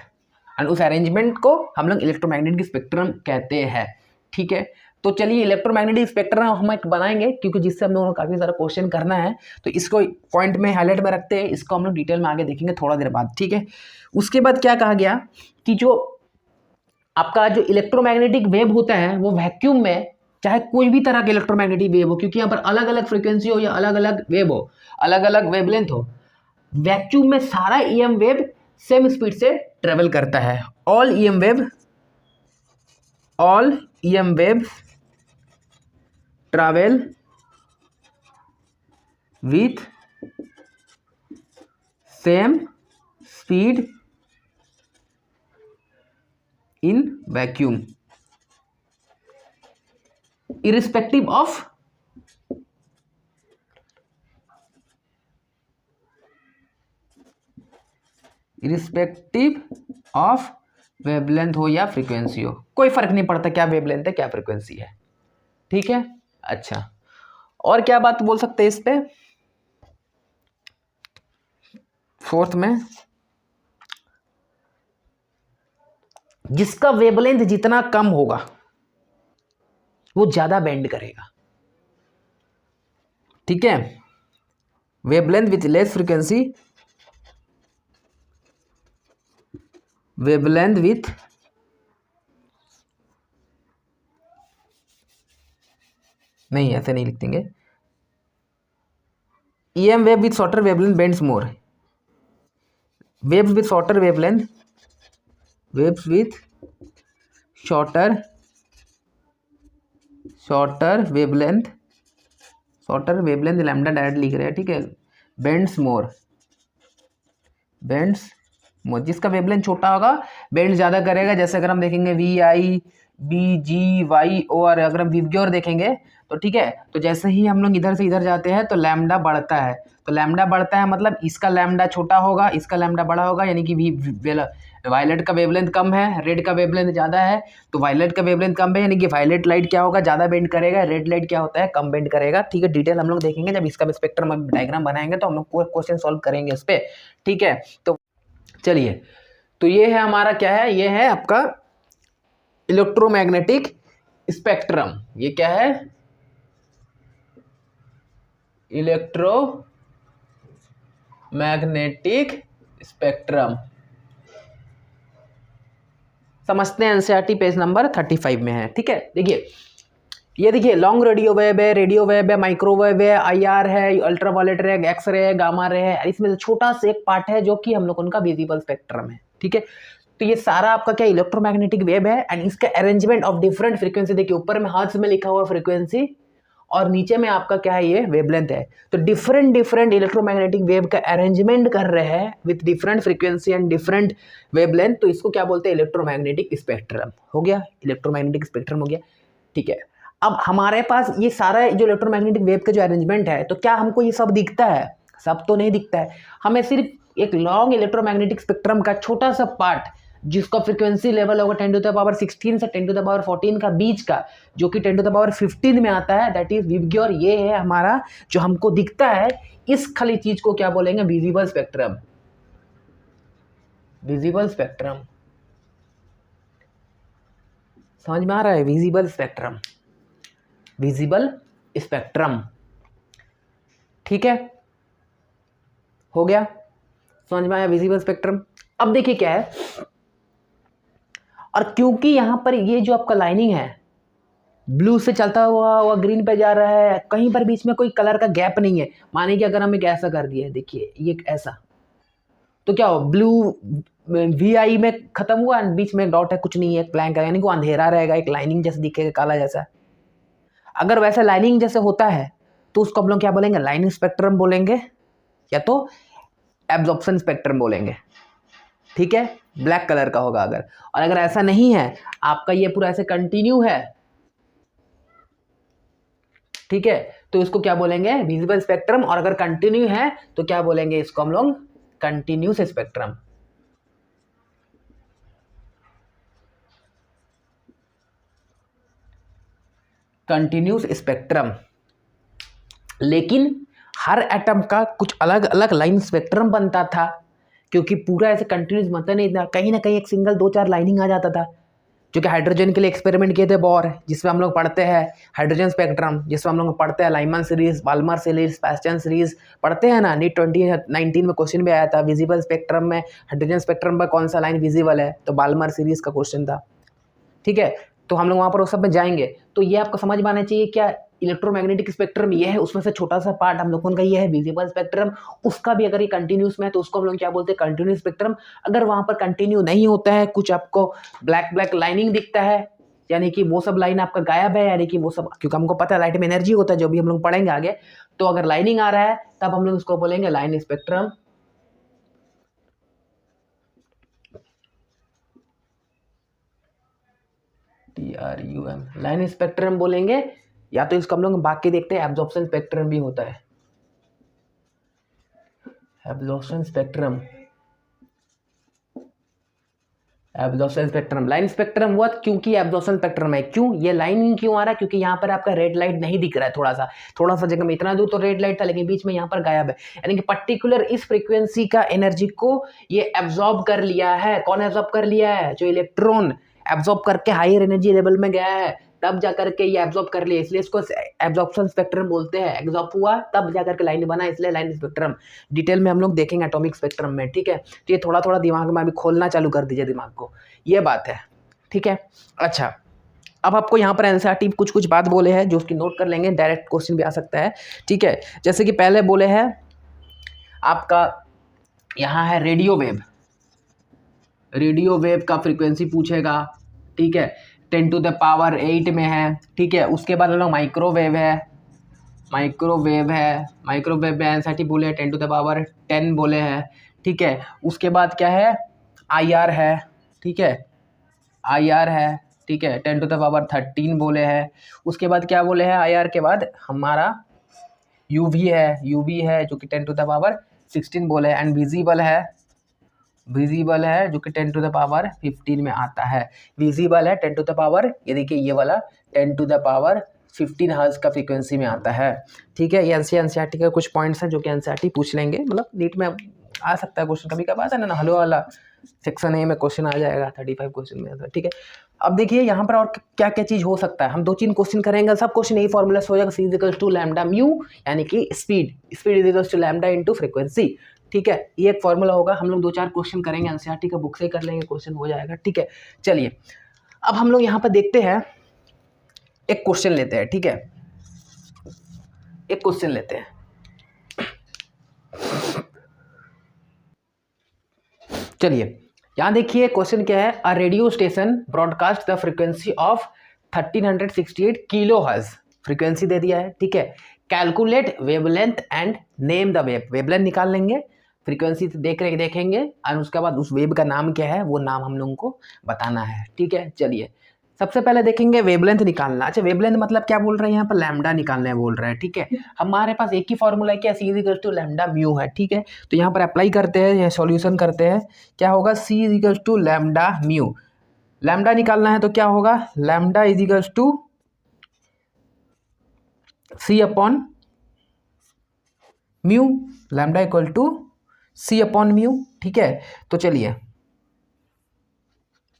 एंड उस अरेंजमेंट को हम लोग इलेक्ट्रोमैग्नेटिक स्पेक्ट्रम कहते हैं। ठीक है, तो चलिए इलेक्ट्रोमैग्नेटिक स्पेक्ट्रम हम एक बनाएंगे, क्योंकि जिससे हम लोगों को काफ़ी सारा क्वेश्चन करना है, तो इसको पॉइंट में हाईलाइट में रखते हैं, इसको हम लोग डिटेल में आगे देखेंगे थोड़ा देर बाद। ठीक है, उसके बाद क्या कहा गया कि जो आपका जो इलेक्ट्रोमैग्नेटिक वेव होता है वो वैक्यूम में, चाहे कोई भी तरह का इलेक्ट्रोमैग्नेटिक वेव हो, क्योंकि यहाँ पर अलग अलग फ्रिक्वेंसी हो या अलग अलग वेव हो, अलग अलग वेवलेंथ हो, वैक्यूम में सारा EM वेव सेम स्पीड से ट्रेवल करता है। All EM wave travel with same speed in vacuum irrespective of wavelength हो या फ्रीक्वेंसी हो, कोई फर्क नहीं पड़ता क्या वेवलेंथ है क्या फ्रीक्वेंसी है। ठीक है, अच्छा, और क्या बात बोल सकते हैं इस पे, फोर्थ में, जिसका वेवलेंथ जितना कम होगा वो ज्यादा बेंड करेगा। ठीक है, wavelength with less frequency, wavelength with नहीं, ऐसे नहीं लिख देंगे, EM wave with shorter wavelength bends more, waves with shorter wavelength, waves with shorter wavelength lambda direct लिख रहे हैं। ठीक है, बेंड्स मोर, जिसका वेवलेंथ छोटा होगा बेंड ज्यादा करेगा। जैसे अगर हम देखेंगे VI BGY और अगर हम विबग्योर देखेंगे तो ठीक है, तो जैसे ही हम लोग इधर से इधर जाते हैं तो लैम्डा बढ़ता है, तो लैम्डा बढ़ता है मतलब इसका लैम्डा छोटा होगा, इसका लैम्डा बड़ा होगा, यानी कि वायलेट का वेवलेंथ कम है, रेड का वेवलेंथ ज़्यादा है, तो वायलेट का वेवलेंथ कम है, यानी कि वायलेट लाइट क्या होगा, ज़्यादा बेंड करेगा, रेड लाइट क्या होता है, कम बेंड करेगा। ठीक है, डिटेल हम लोग देखेंगे जब इसका स्पेक्ट्रम डायग्राम बनाएंगे तो हम लोग क्वेश्चन सॉल्व करेंगे इस पर। ठीक है, तो चलिए, तो ये है हमारा क्या है, ये है आपका इलेक्ट्रोमैग्नेटिक स्पेक्ट्रम। ये क्या है, इलेक्ट्रोमैग्नेटिक स्पेक्ट्रम। समझते हैं, एनसीईआरटी पेज नंबर 35 में है। ठीक है, देखिए, ये देखिए लॉन्ग रेडियो वेव है, माइक्रोवेव है, IR है, अल्ट्रावायलेट रे, एक्सरे है, गामा रे है, इसमें से छोटा सा एक पार्ट है जो कि हम लोग उनका विजिबल स्पेक्ट्रम है। ठीक है, तो ये सारा आपका क्या इलेक्ट्रोमैग्नेटिक वेव है, एंड इसका अरेंजमेंट ऑफ डिफरेंट फ्रीक्वेंसी, देखिए ऊपर में हाथ में लिखा हुआ फ्रीक्वेंसी और नीचे में आपका क्या है, ये वेवलेंथ है। तो डिफरेंट इलेक्ट्रोमैग्नेटिक वेव का अरेंजमेंट कर रहे हैं with different frequency and different wavelength, तो इसको क्या बोलते हैं, इलेक्ट्रोमैग्नेटिक स्पेक्ट्रम हो गया, इलेक्ट्रोमैग्नेटिक स्पेक्ट्रम हो गया। ठीक है, अब हमारे पास ये सारा जो इलेक्ट्रोमैग्नेटिक वेव का जो अरेंजमेंट है, तो क्या हमको ये सब दिखता है, सब तो नहीं दिखता है, हमें सिर्फ एक लॉन्ग इलेक्ट्रोमैग्नेटिक स्पेक्ट्रम का छोटा सा पार्ट जिसका फ्रीक्वेंसी लेवल होगा 10⁻16 से 10⁻14 का बीच का, जो कि 10⁻15 में आता है, दैट इज विबग्योर। ये है हमारा जो हमको दिखता है, इस खाली चीज को क्या बोलेंगे, विजिबल स्पेक्ट्रम। विजिबल स्पेक्ट्रम समझ में आ रहा है, विजिबल स्पेक्ट्रम, विजिबल स्पेक्ट्रम। ठीक है, हो गया, समझ में आया विजिबल स्पेक्ट्रम। अब देखिए क्या है, और क्योंकि यहां पर ये जो आपका लाइनिंग है ब्लू से चलता हुआ ग्रीन पे जा रहा है, कहीं पर बीच में कोई कलर का गैप नहीं है, माने कि अगर हम एक ऐसा कर दिया, देखिए ये एक ऐसा, तो क्या हो, ब्लू VI में खत्म हुआ, बीच में डॉट है, कुछ नहीं है, एक ब्लैंक है, यानी कि अंधेरा रहेगा, एक लाइनिंग जैसे दिखेगा, काला जैसा। अगर वैसा लाइनिंग जैसे होता है तो उसको हम लोग क्या बोलेंगे, लाइन स्पेक्ट्रम बोलेंगे या तो एब्जॉर्प्शन स्पेक्ट्रम बोलेंगे। ठीक है, ब्लैक कलर का होगा अगर। और अगर ऐसा नहीं है, आपका ये पूरा ऐसे कंटिन्यू है, ठीक है, तो इसको क्या बोलेंगे, विजिबल स्पेक्ट्रम। और अगर कंटिन्यू है तो क्या बोलेंगे, इसको हम लोग कंटिन्यूस स्पेक्ट्रम। Continuous spectrum. लेकिन हर एटम का कुछ अलग अलग लाइन स्पेक्ट्रम बनता था, क्योंकि पूरा ऐसे कंटिन्यूस बनता नहीं था, कहीं ना कहीं एक सिंगल 2-4 लाइनिंग आ जाता था। जो कि हाइड्रोजन के लिए एक्सपेरिमेंट किए थे बोर, जिसमें हम लोग पढ़ते हैं हाइड्रोजन स्पेक्ट्रम, जिसमें हम लोग पढ़ते हैं Lyman series, Balmer series, Paschen series पढ़ते हैं ना। नीट 2019 में क्वेश्चन भी आया था, विजिबल स्पेक्ट्रम में हाइड्रोजन स्पेक्ट्रम पर कौन सा लाइन विजिबल है, तो बाल्मर सीरीज का क्वेश्चन था। ठीक है, तो हम लोग वहाँ पर उस सब में जाएंगे। तो ये आपको समझ में आना चाहिए, क्या इलेक्ट्रोमैग्नेटिक स्पेक्ट्रम ये है, उसमें से छोटा सा पार्ट हम लोगों का ये है विजिबल स्पेक्ट्रम। उसका भी अगर ये कंटिन्यूस में है तो उसको हम लोग क्या बोलते हैं, कंटिन्यूस स्पेक्ट्रम। अगर वहाँ पर कंटिन्यू नहीं होता है, कुछ आपको ब्लैक ब्लैक लाइनिंग दिखता है, यानी कि वो सब लाइन आपका गायब है, यानी कि वो सब, क्योंकि हमको पता है लाइट में एनर्जी होता है, जो भी हम लोग पढ़ेंगे आगे। तो अगर लाइनिंग आ रहा है तब हम लोग उसको बोलेंगे line spectrum. TRUM line spectrum बोलेंगे, या तो इसको हम लोग बाकी देखते हैं एब्जॉर्प्शन स्पेक्ट्रम भी होता है। Absorption spectrum, absorption spectrum, line spectrum हुआ क्योंकि एब्जॉर्प्शन स्पेक्ट्रम है। क्यों ये लाइन क्यों आ रहा है, क्योंकि यहाँ पर आपका रेड लाइट नहीं दिख रहा है, थोड़ा सा जगह में, इतना दूर तो रेड लाइट था लेकिन बीच में यहाँ पर गायब है, यानी कि पर्टिकुलर इस फ्रीक्वेंसी का एनर्जी को ये एब्जॉर्ब कर लिया है। कौन एब्जॉर्ब कर लिया है, जो इलेक्ट्रॉन एब्जॉर्ब करके हायर एनर्जी लेवल में गया है, तब जाकर के ये एब्जॉर्ब कर लिया, इसलिए इसको एब्जॉर्प्शन स्पेक्ट्रम बोलते हैं। एब्जॉर्ब हुआ तब जाकर के लाइन बना, इसलिए लाइन स्पेक्ट्रम। डिटेल में हम लोग देखेंगे एटॉमिक स्पेक्ट्रम में। ठीक है, तो ये थोड़ा थोड़ा दिमाग में अभी खोलना चालू कर दीजिए दिमाग को, ये बात है। ठीक है, अच्छा, अब आपको यहाँ पर एनसीईआरटी कुछ कुछ बात बोले हैं जो उसकी नोट कर लेंगे, डायरेक्ट क्वेश्चन भी आ सकता है। ठीक है, जैसे कि पहले बोले हैं आपका यहाँ है रेडियो वेव, रेडियो वेव का फ्रीक्वेंसी पूछेगा। ठीक है, 10⁸ में है। ठीक है, उसके बाद हम लोग माइक्रोवेव है, माइक्रोवेव में एनसीईआरटी बोले 10⁻10 बोले हैं। ठीक है, उसके बाद क्या है, IR है। ठीक है, IR है। ठीक है, 10⁻13 बोले हैं। उसके बाद क्या बोले हैं, IR के बाद हमारा UV है जो कि 10⁻16 बोले हैं। एंड विजिबल है जो कि 10⁻15 में आता है। विजिबल है 10⁻, ये देखिए ये वाला 10⁻15 हर्ट्ज का फ्रीक्वेंसी में आता है। ठीक है, ये एनसीईआरटी के कुछ पॉइंट्स हैं जो कि एनसीईआरटी पूछ लेंगे, मतलब नीट में आ सकता है क्वेश्चन, कभी कभार है ना, हेलो वाला सेक्शन ए में क्वेश्चन आ जाएगा 35 क्वेश्चन में। ठीक है, अब देखिए यहाँ पर और क्या क्या चीज़ हो सकता है, हम 2-3 क्वेश्चन करेंगे, सब क्वेश्चन यही फॉर्मूला से हो जाएगा, C = λμ, यानी कि स्पीड = लैम्डा × फ्रीक्वेंसी। ठीक है, ये एक फॉर्मूला होगा, हम लोग 2-4 क्वेश्चन करेंगे, एनसीईआरटी का बुक से ही कर लेंगे, क्वेश्चन हो जाएगा। ठीक है, चलिए अब हम लोग यहाँ पर देखते हैं, एक क्वेश्चन लेते हैं। ठीक है, एक क्वेश्चन लेते हैं, चलिए यहाँ देखिए क्वेश्चन क्या है, a radio station broadcast the frequency of 1368 kilohertz, frequency दे दिया है। ठीक है, calculate wavelength and name the wave, wavelength निकाल लेंगे, फ्रीक्वेंसी देखेंगे, और उसके बाद उस वेव का नाम क्या है वो नाम हम लोगों को बताना है। ठीक है, चलिए सबसे पहले देखेंगे वेवलेंथ निकालना। अच्छा, वेवलेंथ मतलब क्या बोल रहे हैं, यहाँ पर लैम्डा निकालने बोल रहे हैं। ठीक है, हमारे पास एक ही फॉर्मूला है, क्या, C = λμ है। ठीक है, तो यहाँ पर अप्लाई करते हैं, या सॉल्यूशन करते हैं, क्या होगा, C = λμ, लैम्डा निकालना है तो क्या होगा, लैम्डा = C/μ, लैम्डा = C/μ। ठीक है, तो चलिए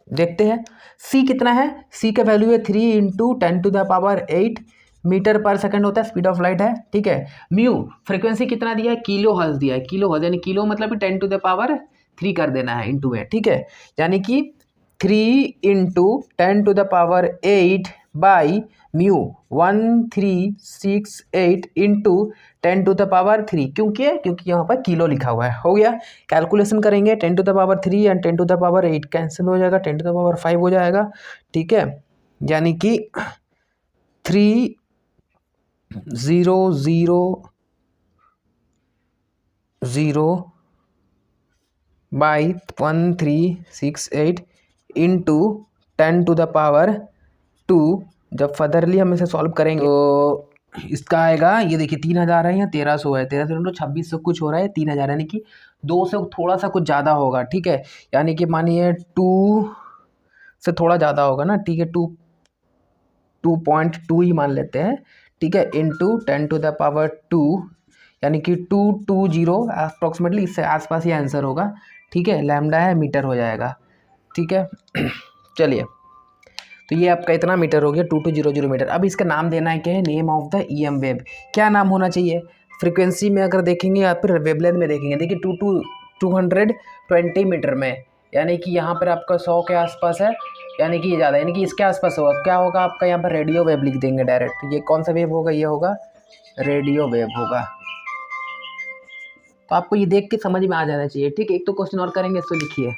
देखते हैं C कितना है, C का वैल्यू है 3 × 10⁸8 मीटर पर सेकंड होता है, स्पीड ऑफ लाइट है। ठीक है, म्यू फ्रीक्वेंसी कितना दिया है, किलो हर्ट्ज दिया है, किलो हर्ट्ज यानी किलो मतलब 10⁻3 कर देना है इंटू में। ठीक है, यानी कि 3 × 10⁸8 बाई म्यू 1368 इंटू 10⁻3। क्योंकि यहाँ पर किलो लिखा हुआ है। हो गया, कैलकुलेशन करेंगे 10⁻3 एंड 10⁻8 कैंसिल हो जाएगा, 10⁻5 हो जाएगा। ठीक है, यानी कि 3000 बाई 1368 इंटू 10⁻2। जब फर्दरली हम इसे सॉल्व करेंगे तो इसका आएगा, ये देखिए 3000 है या 1300 है, 1300 इंटू 2600 कुछ हो रहा है, 3000 यानी कि 2 से थोड़ा सा कुछ ज़्यादा होगा। ठीक है, यानी कि मानिए 2 से थोड़ा ज़्यादा होगा ना। ठीक है, 2.2 ही मान लेते हैं। ठीक है, इंटू 10⁻2 यानी कि 220 अप्रॉक्सीमेटली, इससे आसपास ही आंसर होगा। ठीक है, लैम्डा है, मीटर हो जाएगा। ठीक है चलिए, तो ये आपका इतना मीटर हो गया, 2200 मीटर। अब इसका नाम देना है क्या है, name of the EM wave. क्या नाम होना चाहिए, फ्रीक्वेंसी में अगर देखेंगे या फिर वेवलेंथ में देखेंगे, देखिए 220 मीटर में, यानी कि यहाँ पर आपका 100 के आसपास है, यानी कि ये ज़्यादा, यानी कि इसके आसपास होगा। क्या होगा आपका, यहाँ पर रेडियो वेव लिख देंगे डायरेक्ट। ये कौन सा वेव होगा, ये होगा रेडियो वेव होगा। तो आपको ये देख के समझ में आ जाना चाहिए। ठीक है, एक तो क्वेश्चन और करेंगे, इसको लिखिए।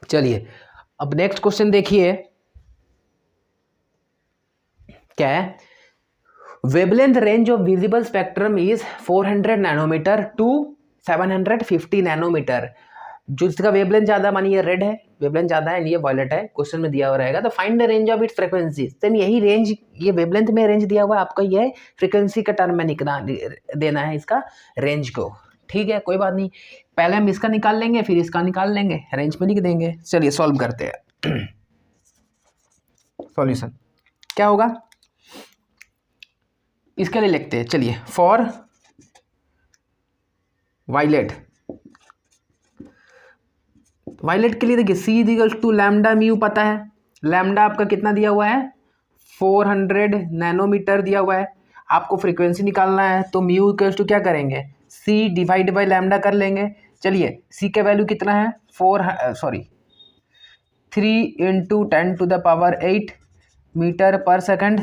चलिए, अब नेक्स्ट क्वेश्चन देखिए क्या है। Wavelength range of visible spectrum is 400 nanometre to 750 nanometre. जो इसका वेवलेंथ ज़्यादा, मानिए रेड है, वेवलेंथ ज़्यादा है, ये वॉयलेट है, क्वेश्चन में दिया हुआ रहेगा। तो find the range of its frequency. Same यही रेंज, ये वेवलेंथ में रेंज दिया हुआ है आपका, ये फ्रीक्वेंसी का टर्म में देना है इसका रेंज को। ठीक है, कोई बात नहीं, पहले हम इसका निकाल लेंगे, फिर इसका निकाल लेंगे, रेंज में लिख देंगे। चलिए सॉल्व करते हैं। सॉल्यूशन क्या होगा, इसके लिए लिखते हैं। चलिए, फॉर वायलेट के लिए देखिए C = लैम्डा म्यू पता है। लैम्डा आपका कितना दिया हुआ है, 400 नैनोमीटर दिया हुआ है। आपको फ्रीक्वेंसी निकालना है, तो म्यू = क्या करेंगे, C डिवाइड बाई लैम्डा कर लेंगे। चलिए, C का वैल्यू कितना है, 3 इंटू 10⁸ मीटर पर सेकंड,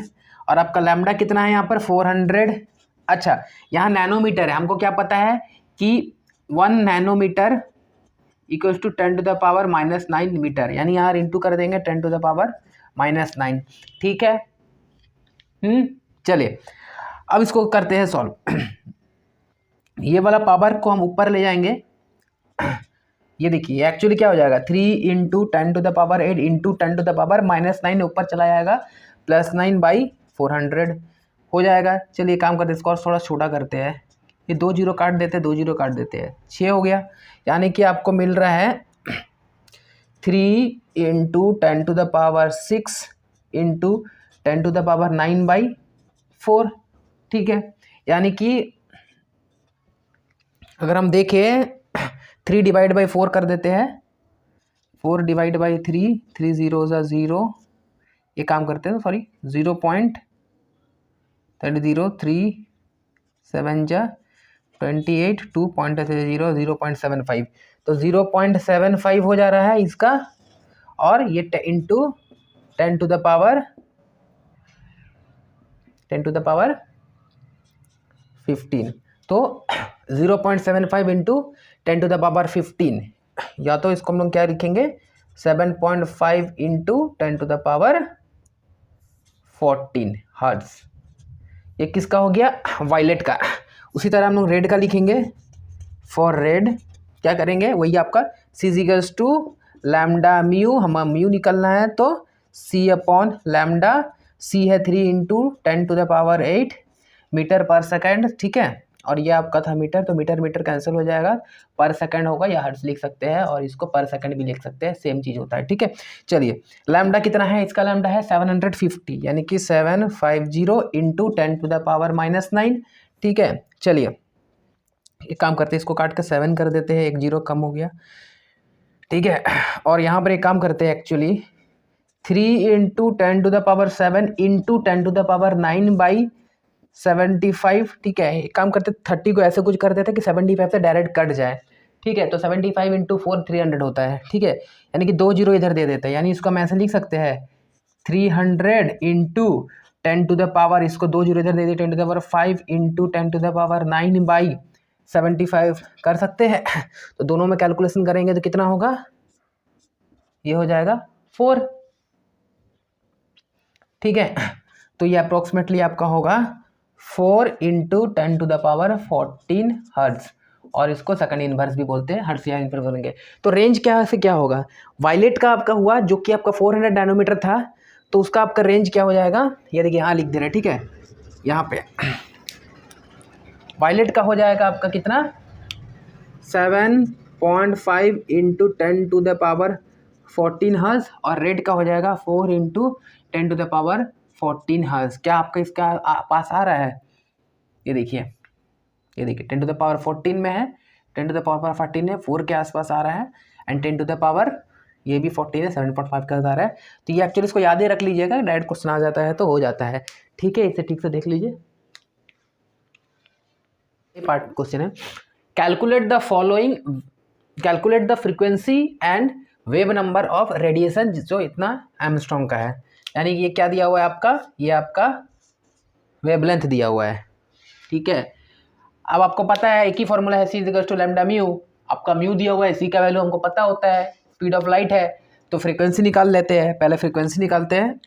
और आपका लैम्डा कितना है यहाँ पर 400। अच्छा, यहाँ नैनोमीटर है, हमको क्या पता है कि 1 नैनोमीटर इक्वल्स टू 10⁻⁻9 मीटर, यानी यहाँ इंटू कर देंगे 10⁻⁻9। ठीक है, चलिए अब इसको करते हैं सॉल्व। ये वाला पावर को हम ऊपर ले जाएंगे। ये देखिए एक्चुअली क्या हो जाएगा, 3 इंटू 10⁸ इंटू 10⁻⁻9 ऊपर चला जाएगा, +9/400 हो जाएगा। चलिए काम करते हैं, इसको और थोड़ा छोटा करते हैं। ये 2 जीरो काट देते हैं, 2 जीरो काट देते हैं, 6 हो गया। यानी कि आपको मिल रहा है 3 इंटू 10⁻6 इंटू 10⁻9/4। ठीक है, यानी कि अगर हम देखें 3 डिवाइड बाई 4 कर देते हैं, 4 डिवाइड बाई 3, 3 0 0, ये काम करते हैं, सॉरी 0.307 2.0 0.75, तो 0.75 हो जा रहा है इसका, और ये इंटू 10⁻15, तो 0.75 इंटू 10⁻15, या तो इसको हम लोग क्या लिखेंगे 7.5 इंटू 10⁻14 हर्ट्ज। ये किसका हो गया, वायलेट का। उसी तरह हम लोग रेड का लिखेंगे। फॉर रेड क्या करेंगे, वही आपका C = लैम्डा म्यू, हम म्यू निकलना है तो C अपॉन लैम्डा। C है 3 इंटू 10⁸ मीटर पर सेकेंड। ठीक है, और ये आपका था मीटर, तो मीटर मीटर कैंसिल हो जाएगा, पर सेकंड होगा, या हर्ट्ज लिख सकते हैं, और इसको पर सेकंड भी लिख सकते हैं, सेम चीज़ होता है। ठीक है, चलिए लैम्डा कितना है, इसका लैम्डा है 750, यानी कि 750 इंटू 10⁻⁻9। ठीक है, चलिए एक काम करते हैं, इसको काट कर 7 कर देते हैं, 1 0 कम हो गया। ठीक है, और यहाँ पर एक काम करते हैं, एक्चुअली 3 इंटू 10⁻7 इंटू 10⁻9/75। ठीक है, एक काम करते 30 को ऐसे कुछ कर देते कि 75 से डायरेक्ट कट जाए। ठीक है। तो 75 इंटू 4 300 होता है, ठीक है। यानी कि 2 जीरो इधर दे देते हैं, यानी इसको हम ऐसे लिख सकते हैं 300 इंटू 10 टू द पावर, इसको 2 जीरो इधर दे दिए 10 to the power 5 into 10 to the power 9/75 कर सकते हैं। तो दोनों में कैलकुलेशन करेंगे तो कितना होगा, ये हो जाएगा 4, ठीक है। तो ये अप्रोक्सीमेटली आपका होगा 4 into 10 to the power 14 hertz, और इसको सेकंड इनवर्स भी बोलते हैं, हर्ट्ज या इनवर्स बोलेंगे। तो रेंज क्या से क्या होगा, वायलेट का आपका हुआ जो कि आपका 400 नैनोमीटर था, तो उसका आपका रेंज क्या हो जाएगा, ये देखिए यहाँ लिख दे रहे हैं, ठीक है। यहाँ पे वायलेट का हो जाएगा आपका कितना 7.5 into 10 to the power 14 hertz, और रेड का हो जाएगा 4 into 10 to the power 14 hertz. क्या आपका इसका पास आ रहा है, ये देखिए 10 टू द पावर 14 में है, 10 टू द पावर 14 है, 4 के आसपास आ रहा है, एंड 10 टू द पावर ये भी 14 है, 7.5 का आ रहा है। तो ये एक्चुअली इसको याद ही रख लीजिएगा, डायरेक्ट क्वेश्चन आ जाता है तो हो जाता है, ठीक है। इसे ठीक से देख लीजिए, ये पार्ट क्वेश्चन है। Calculate the following, calculate the frequency and wave number of radiation जो इतना एमस्ट्रॉन्ग का है, यानी कि ये क्या दिया हुआ है आपका, ये आपका वेवलेंथ दिया हुआ है, ठीक है। अब आपको पता है एक ही फॉर्मूला है, C is equals to lambda mu, आपका म्यू दिया हुआ है, सी का वैल्यू हमको पता होता है, स्पीड ऑफ लाइट है, तो फ्रीक्वेंसी निकाल लेते हैं। पहले फ्रीक्वेंसी निकालते हैं,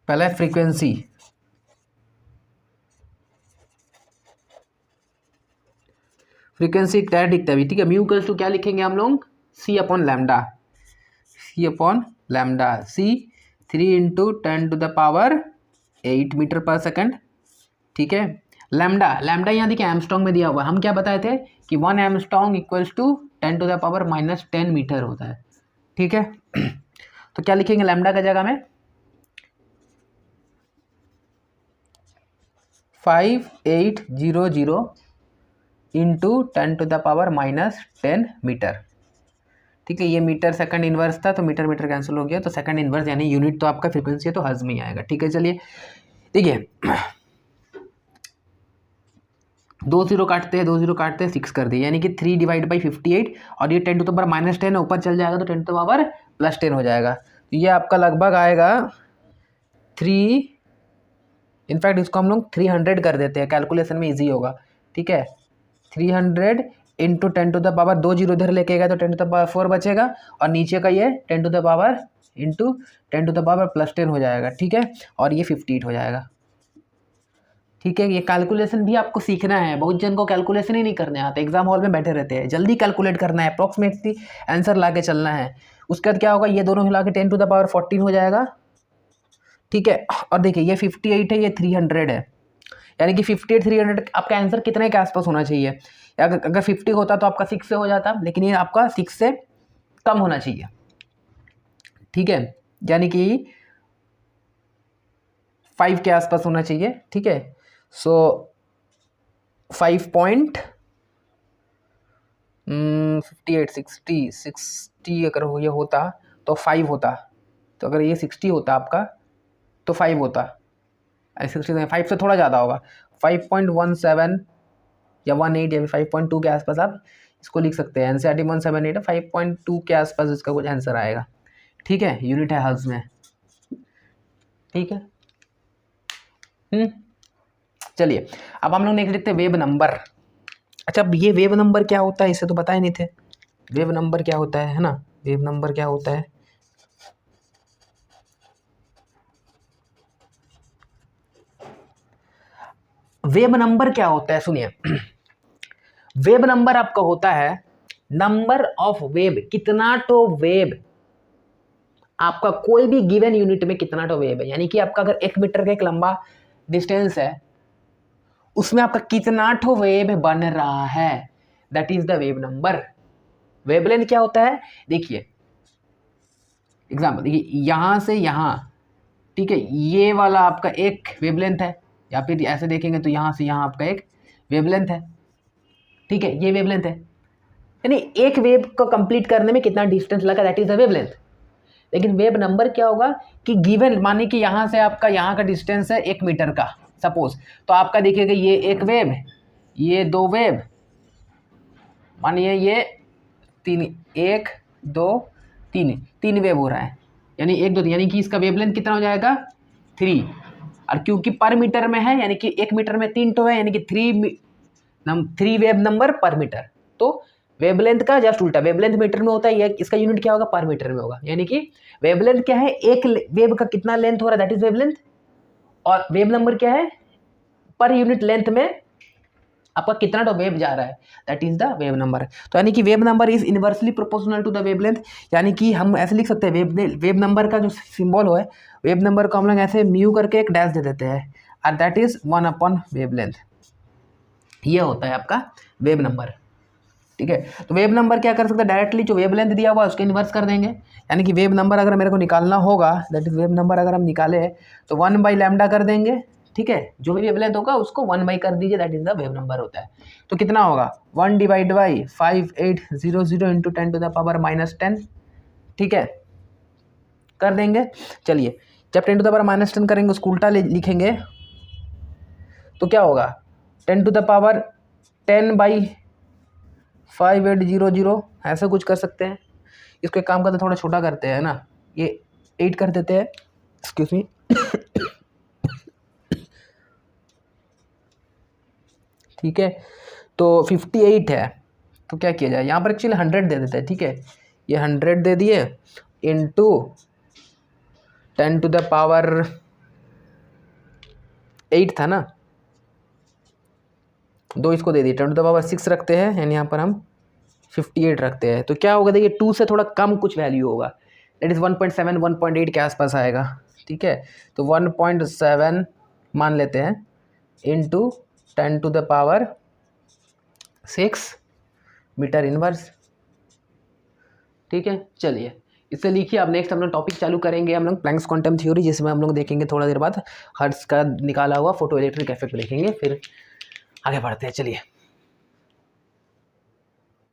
पहले फ्रीक्वेंसी, फ्रीक्वेंसी डायरेक्ट दिखता है, ठीक है। म्यू इक्वल्स टू क्या लिखेंगे हम लोग, C upon lambda, C upon lambda, C 3 into 10 to the power 8 metre पर सेकंड, ठीक है। लैम्डा, लैम्डा यहाँ देखिए एमस्ट्रॉन्ग में दिया हुआ है, हम क्या बताए थे कि 1 angstrom equals to 10 to the power -10 metre होता है, ठीक है। तो क्या लिखेंगे लैम्डा का जगह में 5800 into 10 to the power -10 metre, ठीक है। ये मीटर सेकंड इनवर्स था, तो मीटर मीटर कैंसिल हो गया, तो सेकंड इनवर्स यानी यूनिट तो आपका फ्रीक्वेंसी है, तो हर्ट्ज में ही आएगा, ठीक है। चलिए देखिए 2 जीरो काटते हैं, 2 जीरो काटते हैं, 6 कर दिए, यानी कि 3 डिवाइड बाई 58, और ये 10 टू द पावर -10 है, ऊपर चल जाएगा तो 10 टू द पावर +10 हो जाएगा। तो ये आपका लगभग आएगा 3, इनफैक्ट इसको हम लोग 300 कर देते हैं, कैलकुलेशन में ईजी होगा, ठीक है। 300 into 10 to the power 2 zero इधर लेके गए तो 10 टू द पावर 4 बचेगा, और नीचे का ये 10 to the power into 10 to the power +10 हो जाएगा, ठीक है। और ये 58 हो जाएगा, ठीक है। ये कैलकुलेशन भी आपको सीखना है, बहुत जन को कैलकुलेशन ही नहीं करने आते, एग्जाम हॉल में बैठे रहते हैं, जल्दी कैलकुलेट करना है, अप्रॉक्सीमेटली आंसर ला के चलना है। उसके बाद क्या होगा, ये दोनों हिला के 10 टू द पावर 14 हो जाएगा, ठीक है। और देखिए ये 58 है, ये 300 है, यानी कि 58 300 आपका आंसर कितने के आसपास होना चाहिए, अगर 50 होता तो आपका 6 से हो जाता, लेकिन ये आपका 6 से कम होना चाहिए, ठीक है, यानी कि 5 के आसपास होना चाहिए, ठीक है। सो 5.58 60 अगर ये होता तो 5 होता, तो अगर ये 60 होता आपका तो 5 होता, 60 5 से थोड़ा ज़्यादा होगा, 5.17 या 18 या 5.2 के आसपास आप इसको लिख सकते हैं। एनसीईआरटी 178 5.2 के आसपास इसका कुछ आंसर आएगा, ठीक है। यूनिट है हर्ट्ज में, ठीक है। चलिए अब हम लोग नेक्स्ट देखते हैं वेव नंबर। अच्छा, अब ये वेव नंबर क्या होता है, इसे तो बताए नहीं थे, वेव नंबर क्या होता है ना, वेव नंबर क्या होता है, वेव नंबर क्या होता है सुनिए। वेव नंबर आपका होता है नंबर ऑफ वेव, कितना तो वेव आपका कोई भी गिवन यूनिट में कितना तो वेव है, यानी कि आपका अगर 1 मीटर का एक लंबा डिस्टेंस है, उसमें आपका कितना तो वेव बन रहा है, that is the wave number. Wavelength क्या होता है, देखिए एग्जाम्पल, देखिए यहां से यहां, ठीक है, ये वाला आपका एक वेवलेंथ है, या फिर ऐसे देखेंगे तो यहां से यहां आपका एक वेवलेंथ है, ठीक है, ये वेवलेंथ है, यानी एक वेव को कंप्लीट करने में कितना डिस्टेंस लगा, दैट इज द वेवलेंथ। लेकिन वेव नंबर क्या होगा कि गिवन, माने कि यहाँ से आपका यहाँ का डिस्टेंस है 1 मीटर का सपोज, तो आपका देखिएगा ये एक वेव, ये 2 वेव, मानिए ये 3, 1 2 3 वेव हो रहा है, यानी 1 2 यानी कि इसका वेवलेंथ कितना हो जाएगा 3, और क्योंकि पर मीटर में है यानी कि 1 मीटर में 3 है, यानी कि 3 वेव नंबर पर मीटर। तो वेवलेंथ का जस्ट उल्टा, वेवलेंथ मीटर में होता है, इसका यूनिट क्या होगा पर मीटर में होगा, यानी कि वेवलेंथ क्या है, एक वेव का कितना लेंथ हो रहा है दैट इज वेवलेंथ, और वेव नंबर क्या है पर यूनिट लेंथ में आपका कितना तो वेव जा रहा है that is the wave number. तो यानी कि wave number is inversely proportional to the wavelength, यानी कि हम ऐसे लिख सकते हैं वेव नंबर का जो सिंबल है, वेव नंबर को हम लोग ऐसे म्यू करके एक डैश दे देते हैं, और दैट इज 1 वेवलेंथ, ये होता है आपका वेव नंबर। ठीक है, तो वेव नंबर क्या कर सकते हैं, डायरेक्टली जो वेवलेंथ दिया हुआ है उसके इन्वर्स कर देंगे, यानी कि वेव नंबर अगर मेरे को निकालना होगा दैट इज वेव नंबर अगर हम निकाले तो 1/λ कर देंगे। ठीक है, जो भी वेवलेंथ होगा उसको 1 कर दीजिए, that is the wave number होता है। तो कितना होगा 1/5800 इंटू 10⁻⁻10। ठीक है, कर देंगे। चलिए, जब 10⁻⁻10 करेंगे उसको उल्टा लिखेंगे तो क्या होगा 10⁻10/5800 ऐसा कुछ कर सकते हैं। इसको एक काम करते थोड़ा छोटा करते हैं ना, ये 8 कर देते हैं, एक्सक्यूज मी। ठीक है, तो 58 है, तो क्या किया जाए यहाँ पर एक्चुअली 100 दे देते हैं। ठीक है, ये 100 दे दिए इंटू 10⁻8 था ना, 2 इसको दे दिए, 10⁻6 रखते हैं, यानी यहाँ पर हम 58 रखते हैं। तो क्या होगा देखिए 2 से थोड़ा कम कुछ वैल्यू होगा, दैट इज़ 1.7 1.8 के आसपास आएगा। ठीक है, तो 1.7 मान लेते हैं इंटू 10⁻6 मीटर इनवर्स। ठीक है, चलिए इससे लिखिए। अब नेक्स्ट हम लोग टॉपिक चालू करेंगे, हम लोग प्लैंक्स क्वांटम थ्योरी, जिसमें हम लोग देखेंगे थोड़ा देर बाद हर्ट्ज का निकाला हुआ फोटो इलेक्ट्रिक इफेक्ट देखेंगे, फिर आगे बढ़ते हैं। चलिए।